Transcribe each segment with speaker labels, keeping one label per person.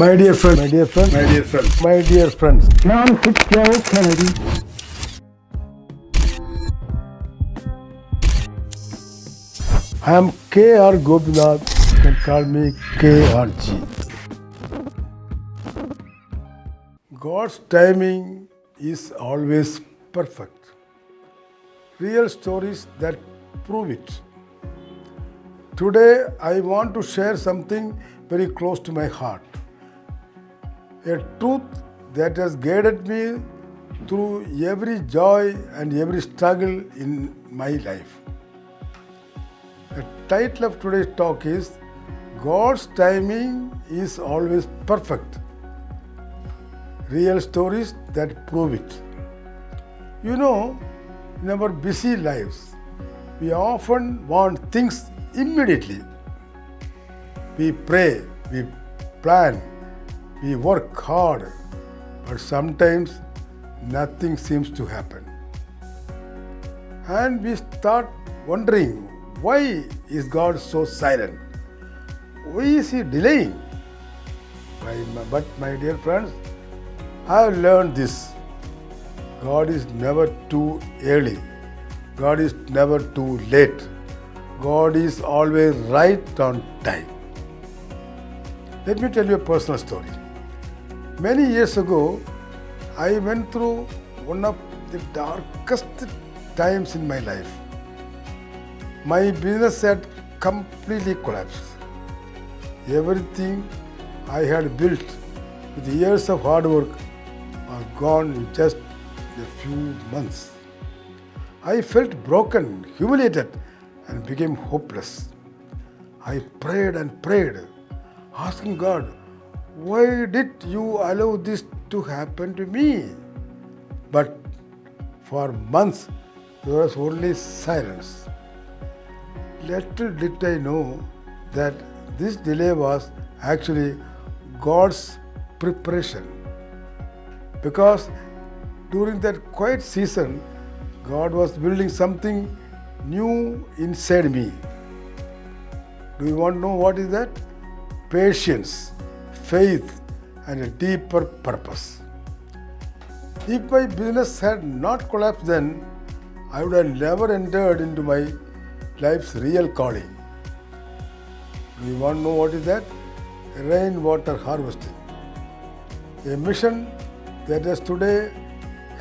Speaker 1: My dear friend, my dear friend,
Speaker 2: My dear friends,
Speaker 1: my dear friends.
Speaker 3: Non Fitzgerald Kennedy.
Speaker 1: I am KR Gopinath. You can call me KRG. God's timing is always perfect. Real stories that prove it. Today, I want to share something very close to my heart. A truth that has guided me through every joy and every struggle in my life. The title of today's talk is God's timing is always perfect. Real stories that prove it. You know, in our busy lives, we often want things immediately. We pray, we plan, we work hard, but sometimes nothing seems to happen. And we start wondering, why is God so silent? Why is He delaying? But my dear friends, I have learned this. God is never too early. God is never too late. God is always right on time. Let me tell you a personal story. Many years ago, I went through one of the darkest times in my life. My business had completely collapsed. Everything I had built with years of hard work was gone in just a few months. I felt broken, humiliated, and became hopeless. I prayed and prayed, asking God, why did you allow this to happen to me? But for months, there was only silence. Little did I know that this delay was actually God's preparation. Because during that quiet season, God was building something new inside me. Do you want to know what is that? Patience, faith, and a deeper purpose. If my business had not collapsed then, I would have never entered into my life's real calling. Do you want to know what is that? Rainwater Harvesting. A mission that has today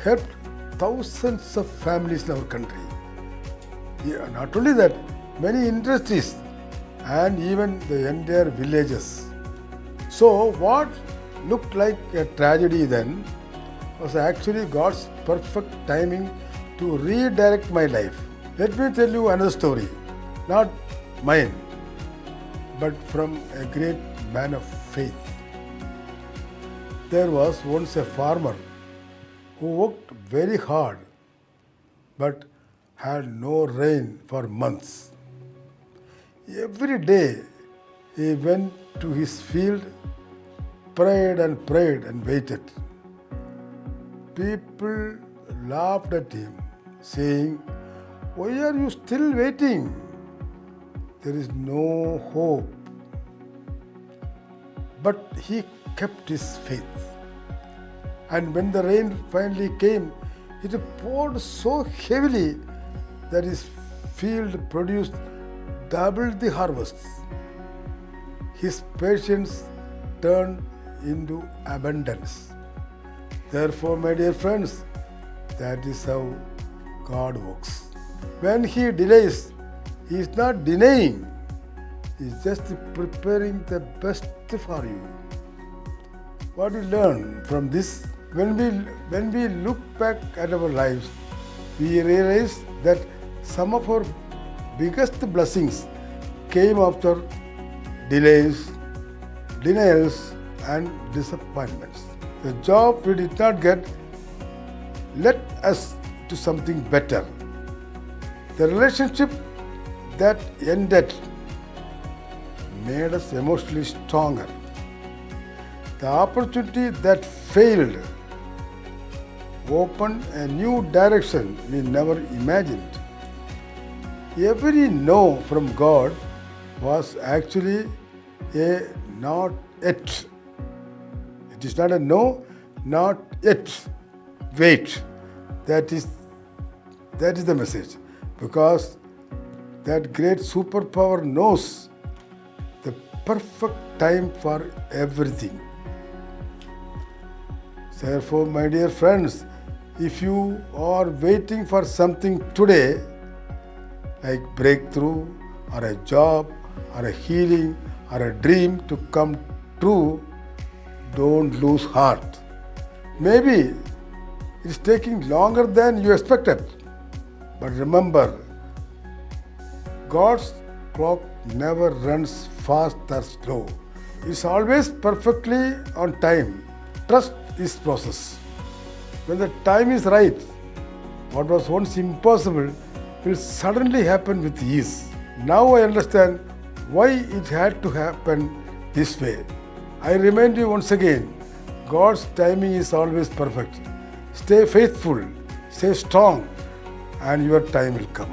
Speaker 1: helped thousands of families in our country. Not only that, many industries and even the entire villages. So what looked like a tragedy then was actually God's perfect timing to redirect my life. Let me tell you another story, not mine, but from a great man of faith. There was once a farmer who worked very hard but had no rain for months. Every day he went to his field, prayed and waited. People laughed at him, saying, why are you still waiting? There is no hope. But he kept his faith. And when the rain finally came, it poured so heavily that his field produced double the harvests. His patience turned into abundance. Therefore, my dear friends, that is how God works. When He delays, He is not denying. He is just preparing the best for you. What we learn from this? When we look back at our lives, we realize that some of our biggest blessings came after delays, denials, and disappointments. The job we did not get led us to something better. The relationship that ended made us emotionally stronger. The opportunity that failed opened a new direction we never imagined. Every no from God was actually a not yet. It is not a no, not yet. Wait. That is the message. Because that great superpower knows the perfect time for everything. Therefore, my dear friends, if you are waiting for something today, like breakthrough, or a job, or a healing, or a dream to come true, don't lose heart. Maybe it's taking longer than you expected. But remember, God's clock never runs fast or slow. It's always perfectly on time. Trust this process. When the time is right, what was once impossible will suddenly happen with ease. Now I understand why it had to happen this way. I remind you once again, God's timing is always perfect. Stay faithful, stay strong, and your time will come.